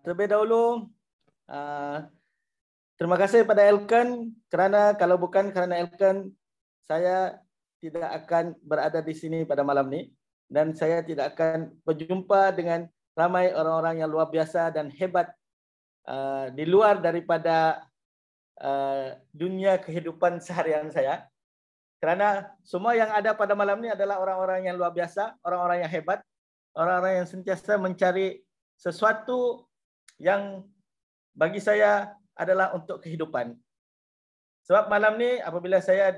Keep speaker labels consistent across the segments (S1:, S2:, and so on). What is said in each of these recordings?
S1: Terlebih dahulu, terima kasih pada Elken, kerana kalau bukan kerana Elken, saya tidak akan berada di sini pada malam ini, dan saya tidak akan berjumpa dengan ramai orang-orang yang luar biasa dan hebat di luar daripada dunia kehidupan seharian saya. Kerana semua yang ada pada malam ini adalah orang-orang yang luar biasa, orang-orang yang hebat, orang-orang yang sentiasa mencari sesuatu yang bagi saya adalah untuk kehidupan. Sebab malam ni apabila saya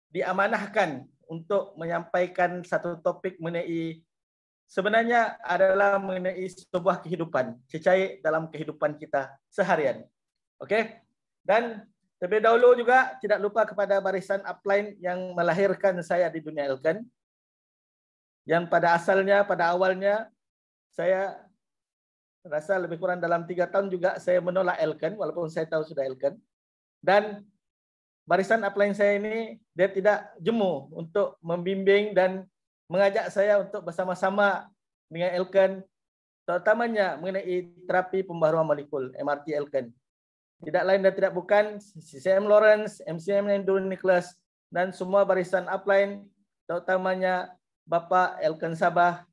S1: diamanahkan untuk menyampaikan satu topik mengenai, sebenarnya adalah mengenai sebuah kehidupan, cecair dalam kehidupan kita seharian. Okey? Dan terlebih dahulu juga tidak lupa kepada barisan upline yang melahirkan saya di dunia Elken. Yang pada asalnya, pada awalnya, saya rasa lebih kurang dalam 3 tahun juga saya menolak Elken, walaupun saya tahu sudah Elken. Dan barisan upline saya ini, dia tidak jemu untuk membimbing dan mengajak saya untuk bersama-sama dengan Elken, terutamanya mengenai terapi pembaharuan molekul, MRT Elken. Tidak lain dan tidak bukan CCM Lawrence, MCM Enduro Nicholas, dan semua barisan upline, terutamanya Bapa Elken Sabah,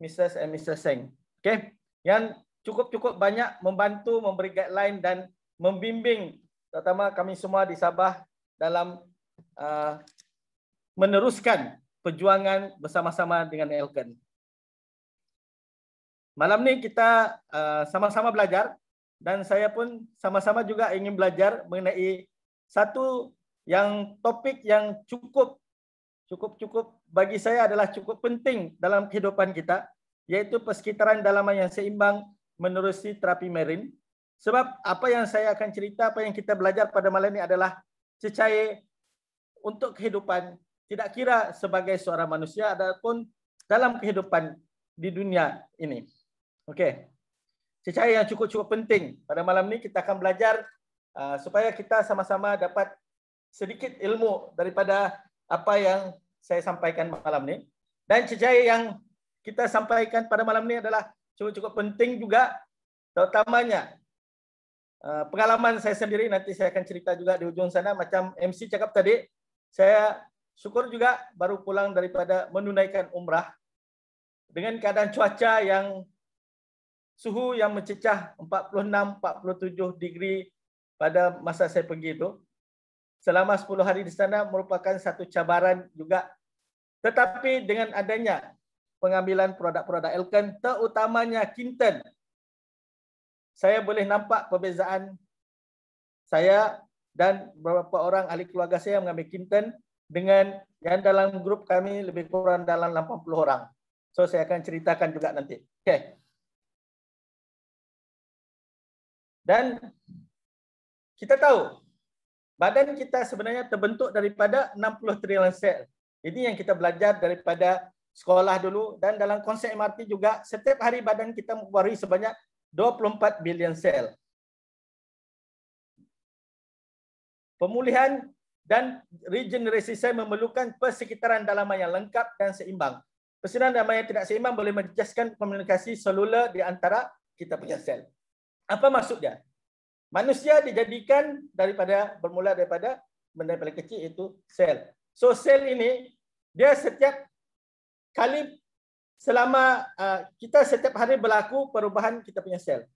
S1: Mrs. and Mr. Seng. Okay? Yang cukup banyak membantu, memberi guideline dan membimbing, terutama kami semua di Sabah dalam meneruskan perjuangan bersama-sama dengan Elken. Malam ni kita sama-sama belajar. Dan saya pun sama-sama juga ingin belajar mengenai satu yang topik yang cukup bagi saya adalah cukup penting dalam kehidupan kita, yaitu persekitaran dalaman yang seimbang menerusi terapi marine. Sebab apa yang saya akan cerita, apa yang kita belajar pada malam ini adalah cecair untuk kehidupan, tidak kira sebagai seorang manusia ataupun dalam kehidupan di dunia ini. Okey. Cecair yang cukup penting. Pada malam ni kita akan belajar supaya kita sama-sama dapat sedikit ilmu daripada apa yang saya sampaikan malam ni. Dan cecair yang kita sampaikan pada malam ni adalah cukup penting juga, terutamanya pengalaman saya sendiri. Nanti saya akan cerita juga di ujung sana. Macam MC cakap tadi, saya syukur juga baru pulang daripada menunaikan umrah dengan keadaan cuaca yang suhu yang mencecah 46-47 degree pada masa saya pergi itu. Selama 10 hari di sana merupakan satu cabaran juga. Tetapi dengan adanya pengambilan produk-produk Elken, terutamanya Kinten, saya boleh nampak perbezaan saya dan beberapa orang ahli keluarga saya mengambil Kinten dengan yang dalam grup kami lebih kurang dalam 80 orang. So saya akan ceritakan juga nanti. Okay. Dan kita tahu badan kita sebenarnya terbentuk daripada 60 trilion sel. Ini yang kita belajar daripada sekolah dulu, dan dalam konsep MRT juga setiap hari badan kita memperbarui sebanyak 24 bilion sel. Pemulihan dan regenerasi sel memerlukan persekitaran dalaman yang lengkap dan seimbang. Persekitaran dalaman yang tidak seimbang boleh menjejaskan komunikasi seluler di antara kita punya sel. Apa maksud dia? Manusia dijadikan bermula daripada benda paling kecil, iaitu sel. So sel ini dia setiap kali selama kita setiap hari berlaku perubahan kita punya sel.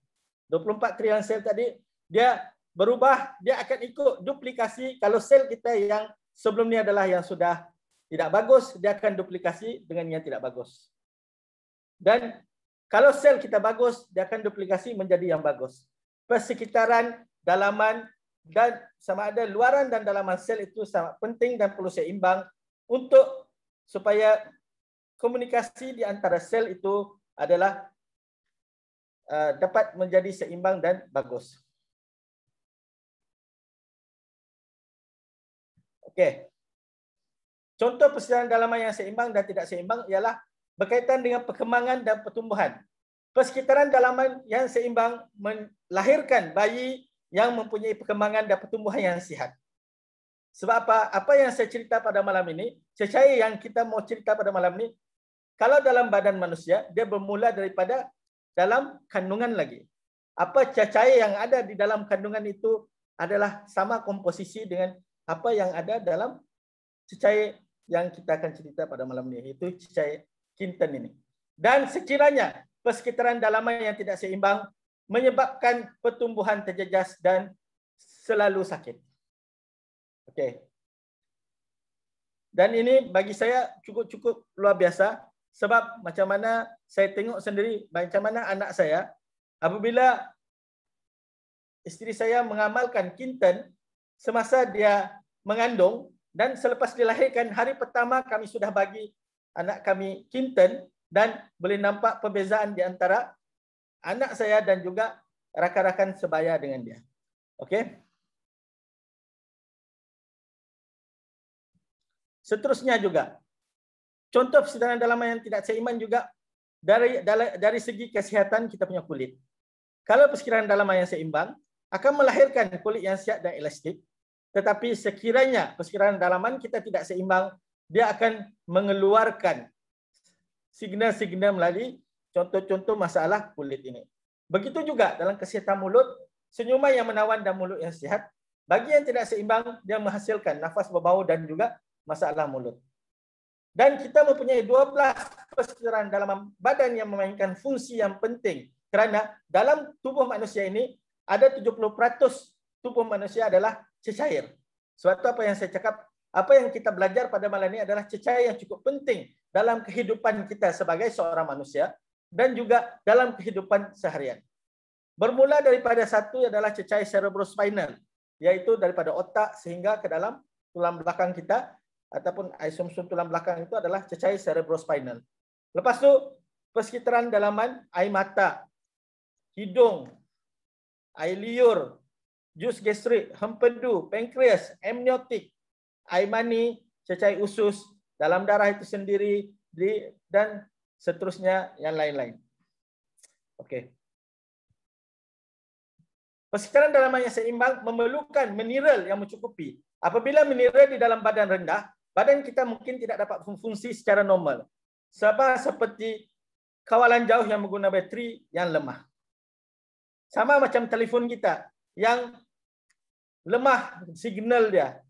S1: 24 trilion sel tadi dia berubah, dia akan ikut duplikasi. Kalau sel kita yang sebelum ni adalah yang sudah tidak bagus, dia akan duplikasi dengan yang tidak bagus. Dan kalau sel kita bagus, dia akan duplikasi menjadi yang bagus. Persekitaran dalaman dan sama ada luaran dan dalaman sel itu sangat penting dan perlu seimbang untuk supaya komunikasi di antara sel itu adalah dapat menjadi seimbang dan bagus. Okey. Contoh persekitaran dalaman yang seimbang dan tidak seimbang ialah berkaitan dengan perkembangan dan pertumbuhan. Persekitaran dalaman yang seimbang melahirkan bayi yang mempunyai perkembangan dan pertumbuhan yang sihat. Sebab apa? Apa yang saya cerita pada malam ini, cecair yang kita mau cerita pada malam ini, kalau dalam badan manusia, dia bermula daripada dalam kandungan lagi. Apa cecair yang ada di dalam kandungan itu adalah sama komposisi dengan apa yang ada dalam cecair yang kita akan cerita pada malam ini, yaitu cecair kinten ini. Dan sekiranya persekitaran dalaman yang tidak seimbang menyebabkan pertumbuhan terjejas dan selalu sakit. Okey. Dan ini bagi saya cukup luar biasa sebab macam mana saya tengok sendiri macam mana anak saya apabila isteri saya mengamalkan kinten semasa dia mengandung dan selepas dilahirkan hari pertama kami sudah bagi anak kami kinten dan boleh nampak perbezaan di antara anak saya dan juga rakan-rakan sebaya dengan dia. Okey. Seterusnya juga, contoh persekitaran dalaman yang tidak seimbang juga dari segi kesihatan kita punya kulit. Kalau persekitaran dalaman yang seimbang akan melahirkan kulit yang sihat dan elastik, tetapi sekiranya persekitaran dalaman kita tidak seimbang, dia akan mengeluarkan signal-signal melalui contoh-contoh masalah kulit ini. Begitu juga dalam kesihatan mulut, senyuman yang menawan dan mulut yang sihat, bagi yang tidak seimbang, dia menghasilkan nafas berbau dan juga masalah mulut. Dan kita mempunyai 12 persekitaran dalam badan yang memainkan fungsi yang penting. Kerana dalam tubuh manusia ini, ada 70% tubuh manusia adalah cecair. Sebab itu apa yang saya cakap, apa yang kita belajar pada malam ini adalah cecair yang cukup penting dalam kehidupan kita sebagai seorang manusia dan juga dalam kehidupan seharian. Bermula daripada satu adalah cecair cerebrospinal, yaitu daripada otak sehingga ke dalam tulang belakang kita, ataupun sumsum tulang belakang itu adalah cecair cerebrospinal. Lepas tu persekitaran dalaman air mata, hidung, air liur, jus gastrik, hempedu, pankreas, amniotik, air mani, cecair usus, dalam darah itu sendiri dan seterusnya yang lain-lain. Okey. Persekitaran dalaman yang seimbang memerlukan mineral yang mencukupi. Apabila mineral di dalam badan rendah, badan kita mungkin tidak dapat berfungsi secara normal. Sebab seperti kawalan jauh yang menggunakan bateri yang lemah. Sama macam telefon kita yang lemah signal dia.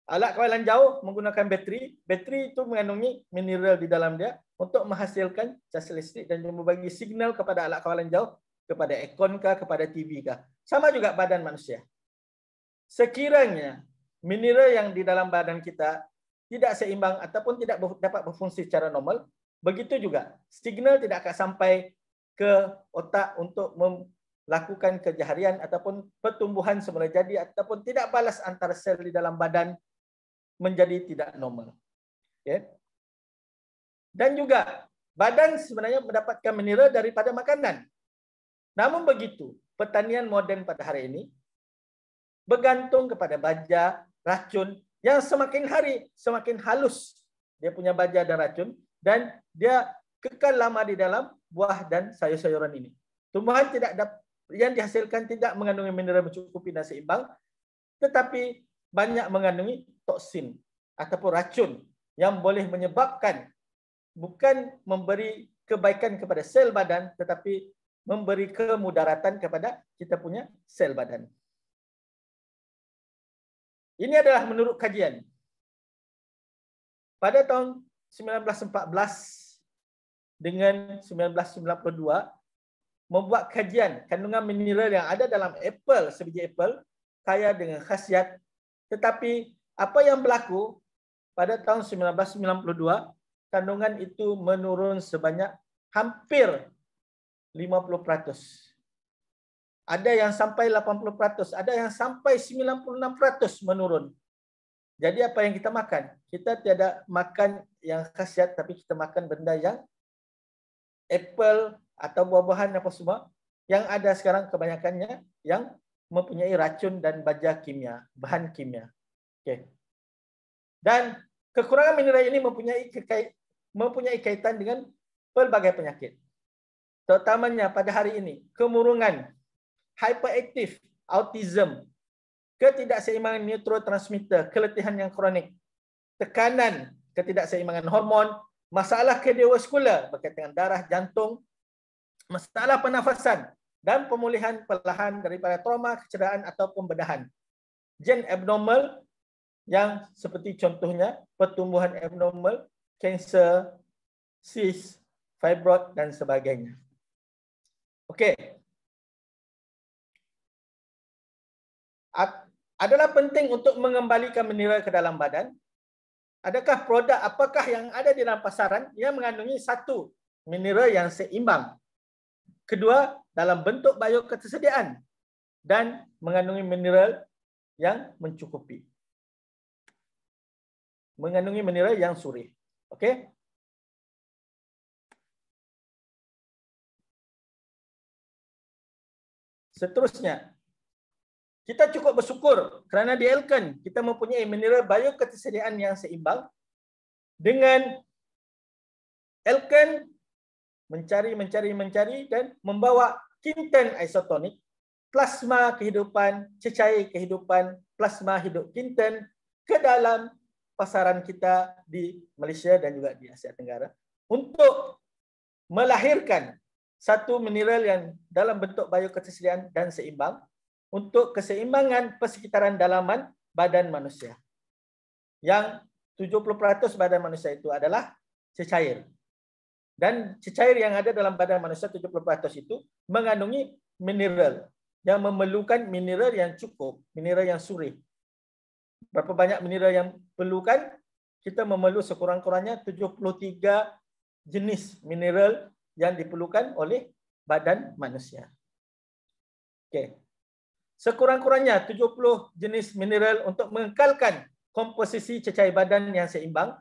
S1: Alat kawalan jauh menggunakan bateri. Bateri itu mengandungi mineral di dalam dia untuk menghasilkan cas listrik dan membagi signal kepada alat kawalan jauh, kepada aircon kah, kepada TV kah. Sama juga badan manusia. Sekiranya mineral yang di dalam badan kita tidak seimbang ataupun tidak dapat berfungsi secara normal, begitu juga signal tidak akan sampai ke otak untuk melakukan kerja harian ataupun pertumbuhan semula jadi ataupun tidak balas antara sel di dalam badan menjadi tidak normal. Okay. Dan juga badan sebenarnya mendapatkan mineral daripada makanan. Namun begitu, pertanian moden pada hari ini bergantung kepada baja, racun yang semakin hari semakin halus dia punya baja dan racun dan dia kekal lama di dalam buah dan sayur-sayuran ini. Tumbuhan yang dihasilkan tidak mengandungi mineral mencukupi dan seimbang, tetapi banyak mengandungi toksin ataupun racun yang boleh menyebabkan bukan memberi kebaikan kepada sel badan, tetapi memberi kemudaratan kepada kita punya sel badan. Ini adalah menurut kajian. Pada tahun 1914 dengan 1992 membuat kajian kandungan mineral yang ada dalam apel, sebiji apel kaya dengan khasiat, tetapi apa yang berlaku pada tahun 1992 kandungan itu menurun sebanyak hampir 50%. Ada yang sampai 80%, ada yang sampai 96% menurun. Jadi apa yang kita makan? Kita tiada makan yang khasiat, tapi kita makan benda yang apel atau buah-buahan apa semua yang ada sekarang kebanyakannya yang mempunyai racun dan baja kimia, bahan kimia. Okey. Dan kekurangan mineral ini mempunyai kaitan dengan pelbagai penyakit. Terutamanya pada hari ini, kemurungan, hyperaktif, autism, ketidakseimbangan neurotransmitter, keletihan yang kronik, tekanan, ketidakseimbangan hormon, masalah kardiovaskular berkaitan dengan darah, jantung, masalah pernafasan dan pemulihan perlahan daripada trauma, kecederaan atau pembedahan. Gen abnormal yang seperti contohnya pertumbuhan abnormal, kanser, cyst, fibroid dan sebagainya. Okey. Adalah penting untuk mengembalikan mineral ke dalam badan. Adakah produk apakah yang ada di dalam pasaran yang mengandungi satu, mineral yang seimbang. Kedua, dalam bentuk bioketersediaan dan mengandungi mineral yang mencukupi. Mengandungi mineral yang surih. Okey? Seterusnya, kita cukup bersyukur kerana di Elken kita mempunyai mineral bioketersediaan yang seimbang. Dengan Elken mencari dan membawa kinten isotonik, plasma kehidupan, cecair kehidupan, plasma hidup kinten ke dalam pasaran kita di Malaysia dan juga di Asia Tenggara untuk melahirkan satu mineral yang dalam bentuk bioketersediaan dan seimbang untuk keseimbangan persekitaran dalaman badan manusia. Yang 70% badan manusia itu adalah cecair. Dan cecair yang ada dalam badan manusia 70% itu mengandungi mineral yang memerlukan mineral yang cukup, mineral yang surih. Berapa banyak mineral yang perlukan? Kita memerlukan sekurang-kurangnya 73 jenis mineral yang diperlukan oleh badan manusia. Okey. Sekurang-kurangnya 70 jenis mineral untuk mengekalkan komposisi cecair badan yang seimbang,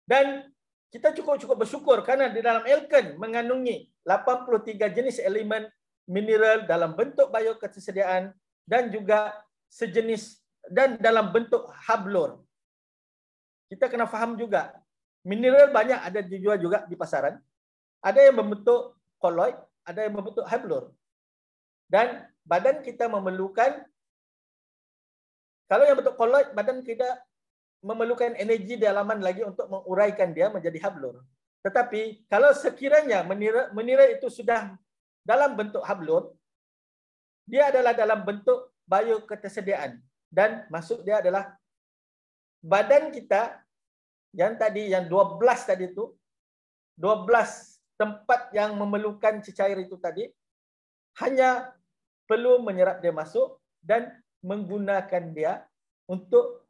S1: dan kita cukup bersyukur kerana di dalam Elken mengandungi 83 jenis elemen mineral dalam bentuk bioketersediaan dan juga sejenis dan dalam bentuk hablur. Kita kena faham juga, mineral banyak ada dijual juga di pasaran. Ada yang berbentuk kolloid, ada yang berbentuk hablur. Dan badan kita memerlukan, kalau yang bentuk kolloid, badan kita memerlukan energi dalaman lagi untuk menguraikan dia menjadi hablur. Tetapi kalau sekiranya mineral itu sudah dalam bentuk hablur, dia adalah dalam bentuk bioketersediaan. Dan maksud dia adalah badan kita yang tadi, yang 12 tadi itu, 12 tempat yang memerlukan cecair itu tadi, hanya perlu menyerap dia masuk dan menggunakan dia untuk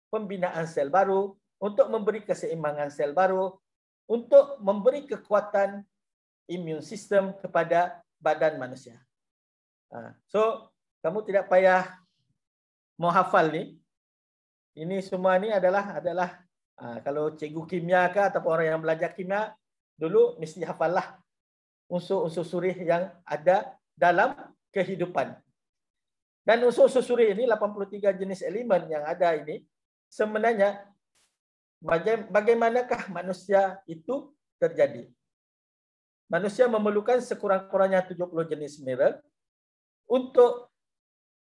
S1: pembinaan sel baru, untuk memberi keseimbangan sel baru, untuk memberi kekuatan imun sistem kepada badan manusia. So, kamu tidak payah mau hafal ni. Ini semua ni adalah kalau cikgu kimia ke ataupun orang yang belajar kimia dulu mesti hafallah unsur-unsur surih yang ada dalam kehidupan. Dan unsur-unsur surih ini 83 jenis elemen yang ada ini sebenarnya bagaimanakah manusia itu terjadi? Manusia memerlukan sekurang-kurangnya 70 jenis mineral untuk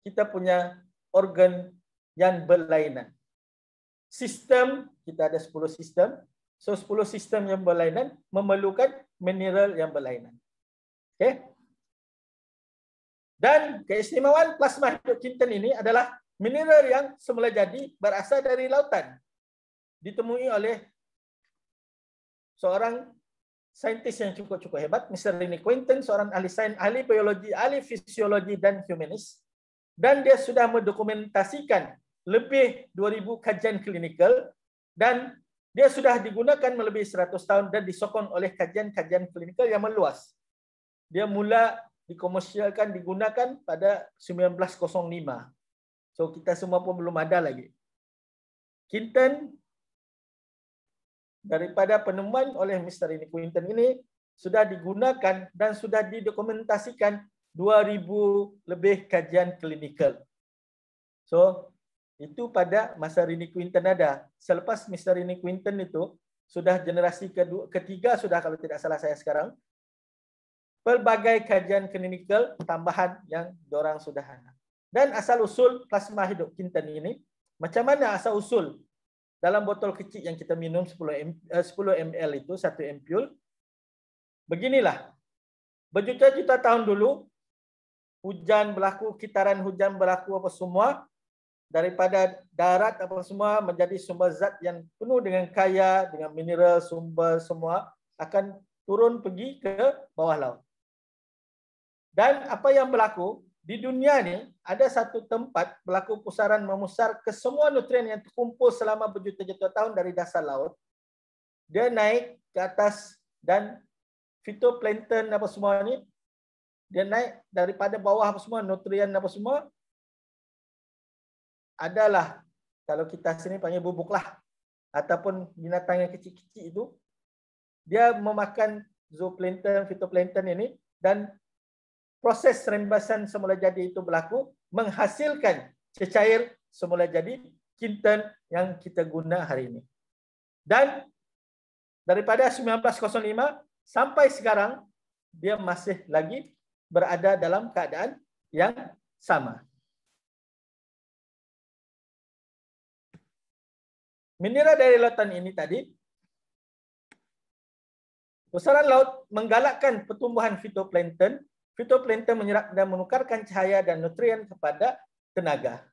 S1: kita punya organ yang berlainan. Sistem, kita ada 10 sistem. So 10 sistem yang berlainan memerlukan mineral yang berlainan. Okey? Dan keistimewaan plasma hidup kinten ini adalah mineral yang semula jadi berasal dari lautan. Ditemui oleh seorang saintis yang cukup hebat, Mr. Rennie Quinton, seorang ahli sains, ahli biologi, ahli fisiologi dan humanis. Dan dia sudah mendokumentasikan lebih 2000 kajian klinikal dan dia sudah digunakan melebihi 100 tahun dan disokong oleh kajian-kajian klinikal yang meluas. Dia mula dikomersialkan, digunakan pada 1905. So kita semua pun belum ada lagi. Kinten daripada penemuan oleh Mr. Rennie Quinton ini sudah digunakan dan sudah didokumentasikan 2000 lebih kajian klinikal. So itu pada masa Rennie Quinton ada. Selepas Mr. Rennie Quinton itu sudah generasi ketiga sudah, kalau tidak salah saya sekarang. Pelbagai kajian klinikal tambahan yang diorang sudah ada. Dan asal usul plasma hidup kinten ini, macam mana asal usul dalam botol kecil yang kita minum 10 ml itu, 1 ampul. Beginilah. berjuta-juta tahun dulu, hujan berlaku, kitaran hujan berlaku apa semua, daripada darat apa semua menjadi sumber zat yang penuh dengan kaya, dengan mineral, sumber semua akan turun pergi ke bawah laut. Dan apa yang berlaku di dunia ni, ada satu tempat berlaku pusaran memusar ke semua nutrien yang terkumpul selama berjuta-juta tahun dari dasar laut. Dia naik ke atas dan fitoplankton apa semua ni, dia naik daripada bawah apa semua, nutrien apa semua, adalah, kalau kita sini panggil bubuk lah, ataupun binatang yang kecil-kecil itu, dia memakan zooplankton, fitoplankton ini, dan proses rembasan semula jadi itu berlaku, menghasilkan cecair semula jadi kinten yang kita guna hari ini. Dan daripada 1905 sampai sekarang, dia masih lagi berada dalam keadaan yang sama. Mineral dari lautan ini tadi, pusaran laut menggalakkan pertumbuhan fitoplankton. Fitoplankton menyerap dan menukarkan cahaya dan nutrien kepada tenaga.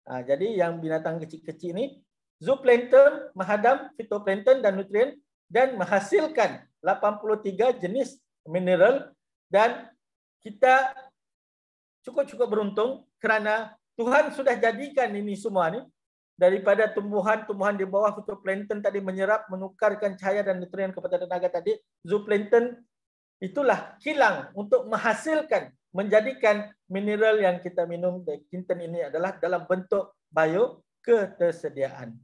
S1: Jadi yang binatang kecil-kecil ini, zooplankton menghadam fitoplankton dan nutrien dan menghasilkan 83 jenis mineral, dan kita cukup-cukup beruntung kerana Tuhan sudah jadikan ini semua ni daripada tumbuhan-tumbuhan di bawah fitoplankton tadi menyerap, menukarkan cahaya dan nutrien kepada tenaga tadi. Zooplankton itulah kilang untuk menghasilkan, menjadikan mineral yang kita minum kinten ini adalah dalam bentuk bioketersediaan.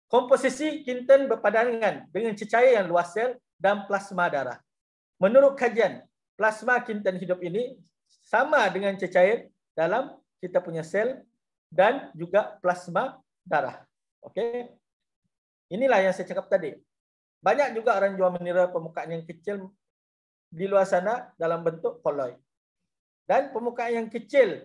S1: Komposisi kinten berpadangan dengan cecair yang luas sel dan plasma darah. Menurut kajian, plasma kinten hidup ini sama dengan cecair dalam kita punya sel dan juga plasma darah. Okey. Inilah yang saya cakap tadi. Banyak juga orang jual mineral permukaan yang kecil di luar sana dalam bentuk koloid. Dan permukaan yang kecil,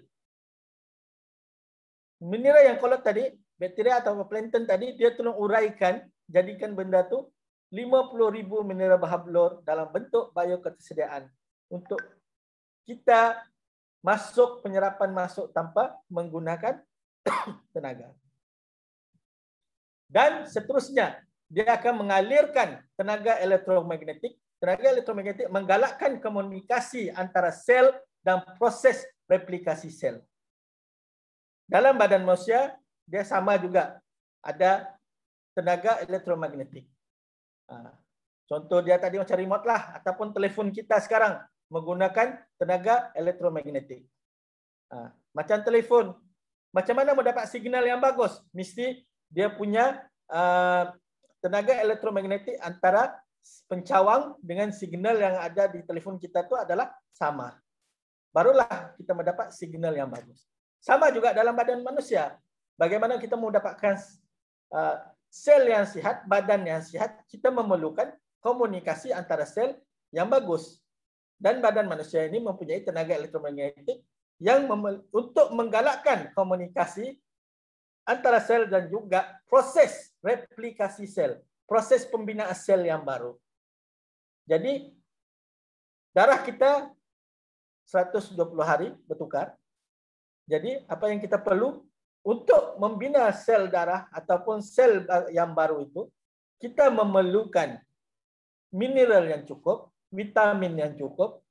S1: mineral yang koloid tadi, bakteria atau plankton tadi, dia tolong uraikan, jadikan benda tu 50,000 mineral berhabluur dalam bentuk bioketersediaan untuk kita masuk, penyerapan masuk tanpa menggunakan tenaga. Dan seterusnya, dia akan mengalirkan tenaga elektromagnetik. Tenaga elektromagnetik menggalakkan komunikasi antara sel dan proses replikasi sel. Dalam badan manusia, dia sama juga. Ada tenaga elektromagnetik. Contoh dia tadi macam remote lah, ataupun telefon kita sekarang menggunakan tenaga elektromagnetik. Macam telefon, macam mana mendapat signal yang bagus? Mesti dia punya tenaga elektromagnetik antara pencawang dengan signal yang ada di telefon kita itu adalah sama. Barulah kita mendapat signal yang bagus. Sama juga dalam badan manusia. Bagaimana kita mendapatkan sel yang sihat, badan yang sihat, kita memerlukan komunikasi antara sel yang bagus. Dan badan manusia ini mempunyai tenaga elektromagnetik yang untuk menggalakkan komunikasi antara sel dan juga proses replikasi sel, proses pembinaan sel yang baru. Jadi darah kita 120 hari bertukar. Jadi apa yang kita perlu untuk membina sel darah ataupun sel yang baru itu, kita memerlukan mineral yang cukup, vitamin yang cukup,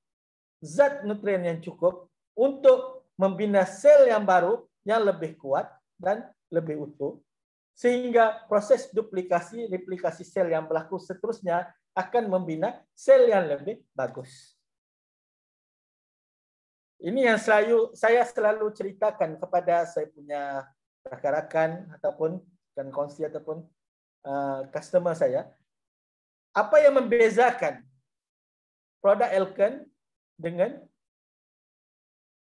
S1: zat nutrien yang cukup untuk membina sel yang baru yang lebih kuat dan lebih utuh, sehingga proses duplikasi, replikasi sel yang berlaku seterusnya akan membina sel yang lebih bagus. Ini yang saya selalu ceritakan kepada saya punya rakan-rakan ataupun dan kongsi ataupun customer saya. Apa yang membezakan produk Elken dengan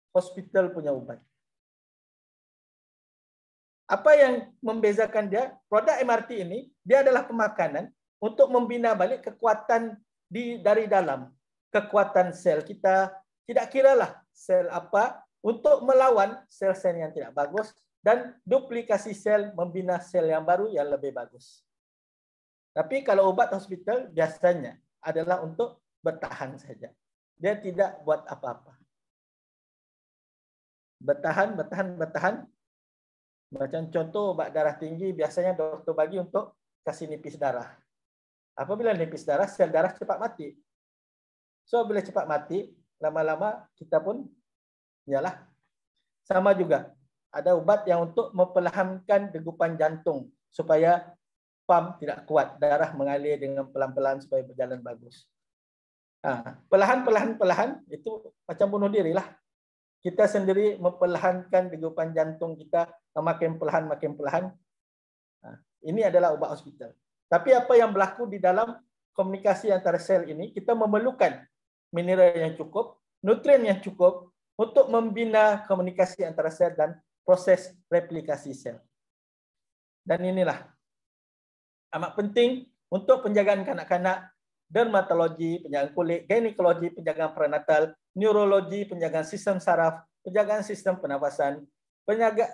S1: hospital punya ubat? Apa yang membezakan dia? Produk MRT ini, dia adalah pemakanan untuk membina balik kekuatan dari dalam. Kekuatan sel kita, tidak kiralah sel apa, untuk melawan sel-sel yang tidak bagus dan duplikasi sel membina sel yang baru yang lebih bagus. Tapi kalau obat hospital biasanya adalah untuk bertahan saja. Dia tidak buat apa-apa. Bertahan, bertahan, bertahan. Macam contoh obat darah tinggi, biasanya dokter bagi untuk kasih nipis darah. Apabila nipis darah, sel darah cepat mati. So, bila cepat mati, lama-lama kita pun, yalah, sama juga. Ada obat yang untuk memperlahankan degupan jantung, supaya pam tidak kuat, darah mengalir dengan pelan-pelan supaya berjalan bagus. Perlahan-perlahan itu macam bunuh diri lah. Kita sendiri memperlahankan degupan jantung kita makin perlahan. Ini adalah ubat hospital. Tapi apa yang berlaku di dalam komunikasi antara sel ini, kita memerlukan mineral yang cukup, nutrien yang cukup untuk membina komunikasi antara sel dan proses replikasi sel. Dan inilah amat penting untuk penjagaan kanak-kanak, dermatologi, penjagaan kulit, ginekologi, penjagaan prenatal, neurologi, penjagaan sistem saraf, penjagaan sistem pernafasan,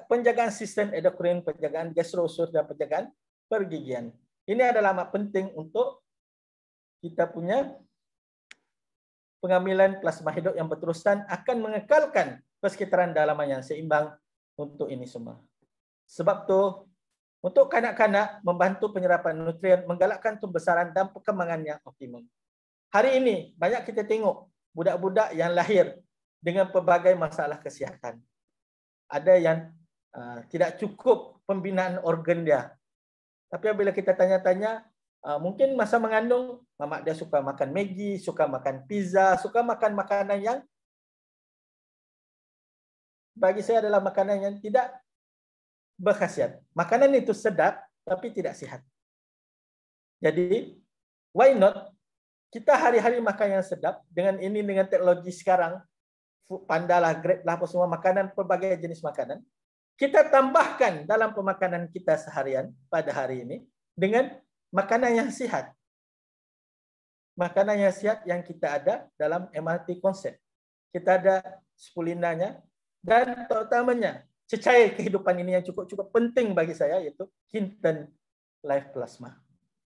S1: penjagaan sistem endokrin, penjagaan gastrousus, dan penjagaan pergigian. Ini adalah amat penting untuk kita punya pengambilan plasma hidup yang berterusan akan mengekalkan persekitaran dalaman yang seimbang untuk ini semua. Sebab tu, untuk kanak-kanak membantu penyerapan nutrien, menggalakkan pembesaran dan perkembangan yang optimum. Hari ini banyak kita tengok budak-budak yang lahir dengan pelbagai masalah kesihatan. Ada yang tidak cukup pembinaan organ dia. Tapi bila kita tanya-tanya, mungkin masa mengandung, mamak dia suka makan Maggi, suka makan pizza, suka makan makanan yang bagi saya adalah makanan yang tidak berkhasiat. Makanan itu sedap, tapi tidak sihat. Jadi, why not kita hari-hari makan yang sedap, dengan teknologi sekarang, Panda lah, Grab lah, apa semua makanan, pelbagai jenis makanan, kita tambahkan dalam pemakanan kita seharian pada hari ini dengan makanan yang sihat. Makanan yang sihat yang kita ada dalam MRT konsep. Kita ada spulinanya dan terutamanya cecair kehidupan ini yang cukup penting bagi saya, yaitu Kinten Life Plasma.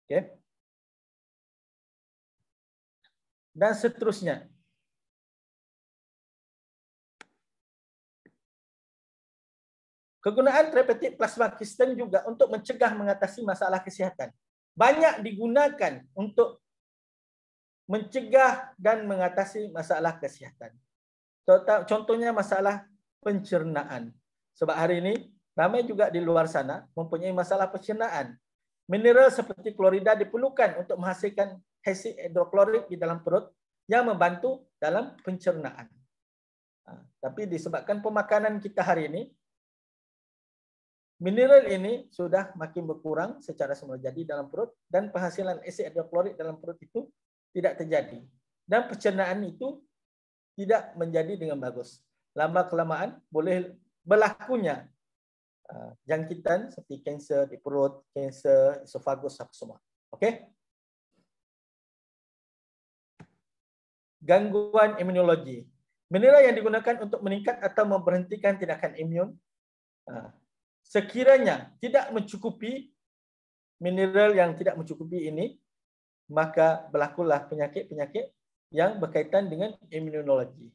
S1: Okay. Dan seterusnya. Kegunaan terapeutik plasma kristen juga untuk mencegah mengatasi masalah kesihatan. Banyak digunakan untuk mencegah dan mengatasi masalah kesihatan. Contohnya masalah pencernaan. Sebab hari ini ramai juga di luar sana mempunyai masalah pencernaan. Mineral seperti klorida diperlukan untuk menghasilkan asid hidroklorik di dalam perut yang membantu dalam pencernaan. Tapi disebabkan pemakanan kita hari ini, mineral ini sudah makin berkurang secara semula jadi dalam perut dan penghasilan asid hidroklorik dalam perut itu tidak terjadi. Dan pencernaan itu tidak menjadi dengan bagus. Lama-kelamaan boleh berlakunya jangkitan seperti kanser di perut, kanser esofagus, apa semua. Okey? Gangguan imunologi. Mineral yang digunakan untuk meningkat atau memberhentikan tindakan imun, sekiranya tidak mencukupi, mineral yang tidak mencukupi ini, maka berlakulah penyakit-penyakit yang berkaitan dengan imunologi.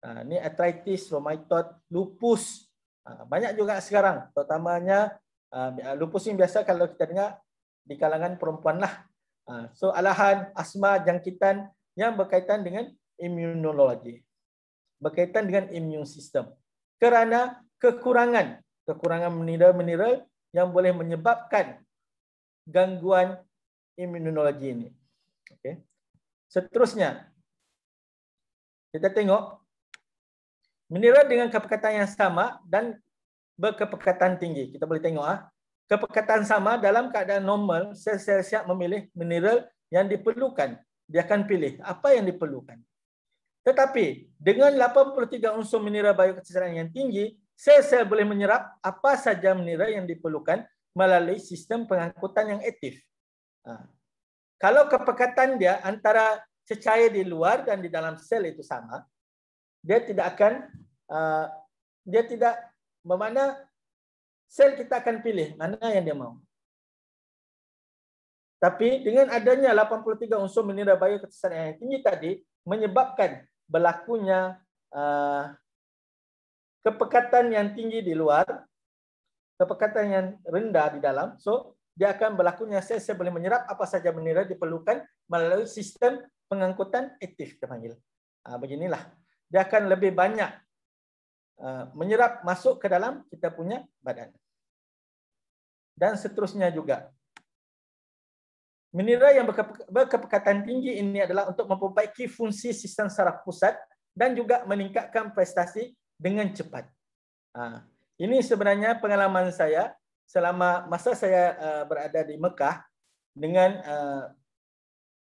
S1: Ini arthritis, rheumatoid, lupus. Banyak juga sekarang, terutamanya lupus ini biasa kalau kita dengar di kalangan perempuan lah. So alahan, asma, jangkitan yang berkaitan dengan imunologi, berkaitan dengan immune system. Kerana kekurangan mineral-mineral yang boleh menyebabkan gangguan imunologi ini. Okay. Seterusnya, kita tengok mineral dengan kepekatan yang sama dan berkepekatan tinggi. Kita boleh tengok kepekatan sama dalam keadaan normal, sel-sel siap memilih mineral yang diperlukan. Dia akan pilih apa yang diperlukan. Tetapi dengan 83 unsur mineral biokristalin yang tinggi, sel-sel boleh menyerap apa saja mineral yang diperlukan melalui sistem pengangkutan yang aktif. Kalau kepekatan dia antara cecair di luar dan di dalam sel itu sama, dia tidak akan, bermakna sel kita akan pilih mana yang dia mau. Tapi dengan adanya 83 unsur mineral bioketasan yang tinggi tadi menyebabkan berlakunya kepekatan yang tinggi di luar, kepekatan yang rendah di dalam. So, dia akan berlakunya sel-sel boleh menyerap apa saja mineral diperlukan melalui sistem pengangkutan aktif kita panggil. Beginilah. Dia akan lebih banyak menyerap masuk ke dalam kita punya badan. Dan seterusnya juga. Mineral yang berkepekatan tinggi ini adalah untuk memperbaiki fungsi sistem saraf pusat dan juga meningkatkan prestasi dengan cepat. Ini sebenarnya pengalaman saya selama masa saya berada di Mekah dengan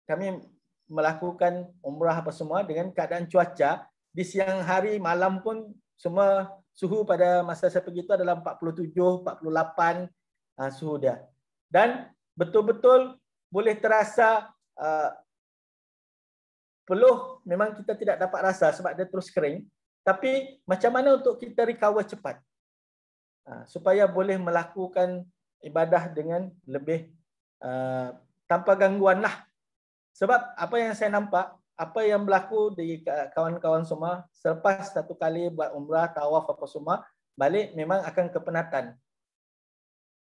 S1: kami melakukan umrah apa semua dengan keadaan cuaca di siang hari malam pun semua suhu pada masa saya pergi itu adalah 47, 48 suhu dia. Dan betul-betul boleh terasa peluh memang kita tidak dapat rasa sebab dia terus kering. Tapi macam mana untuk kita recover cepat supaya boleh melakukan ibadah dengan lebih tanpa gangguan lah. Sebab apa yang saya nampak, apa yang berlaku di kawan-kawan semua selepas satu kali buat umrah, tawaf apa semua, balik memang akan kepenatan.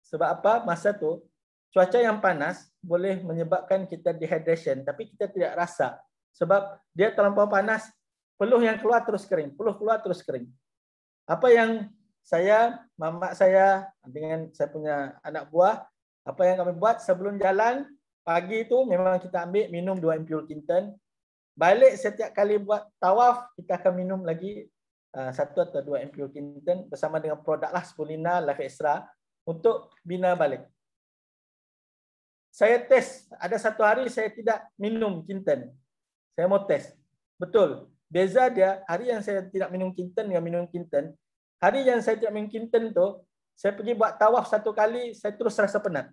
S1: Sebab apa? Masa tu cuaca yang panas boleh menyebabkan kita dehydration, tapi kita tidak rasa. Sebab dia terlampau panas, peluh yang keluar terus kering, peluh keluar terus kering. Apa yang mamak saya dengan saya punya anak buah, apa yang kami buat sebelum jalan, pagi itu memang kita ambil minum 2 ampul Kinten. Balik setiap kali buat tawaf, kita akan minum lagi 1 atau 2 ampul Kinten bersama dengan produk lah Spulina, Life Extra untuk bina balik. Saya test, ada satu hari saya tidak minum Kinten. Saya mau test. Betul. Beza dia, hari yang saya tidak minum Kinten dengan minum Kinten, hari yang saya tidak minum Kinten tu, saya pergi buat tawaf satu kali, saya terus rasa penat.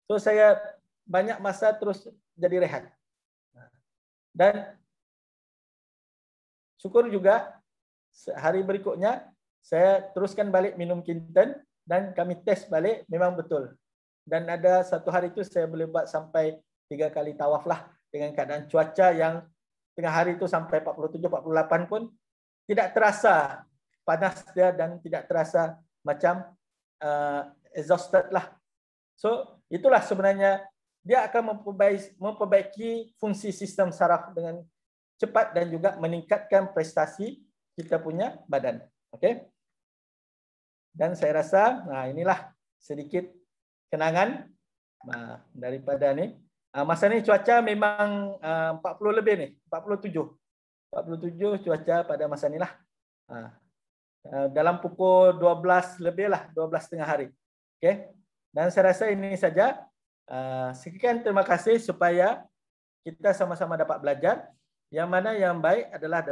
S1: So saya banyak masa terus jadi rehat. Dan syukur juga hari berikutnya saya teruskan balik minum Kinten dan kami test balik memang betul. Dan ada satu hari itu saya boleh buat sampai 3 kali tawaf lah dengan keadaan cuaca yang tengah hari itu sampai 47-48 pun tidak terasa panas dia dan tidak terasa macam exhausted lah. So itulah sebenarnya dia akan memperbaiki fungsi sistem saraf dengan cepat dan juga meningkatkan prestasi kita punya badan. Okey. Dan saya rasa inilah sedikit kenangan daripada ni. Masa ni cuaca memang 40 lebih ni, 47 cuaca pada masa ni lah. Dalam pukul 12 lebih lah, 12 tengah hari. Okey. Dan saya rasa ini saja. Sekian terima kasih supaya kita sama-sama dapat belajar. Yang mana yang baik adalah dari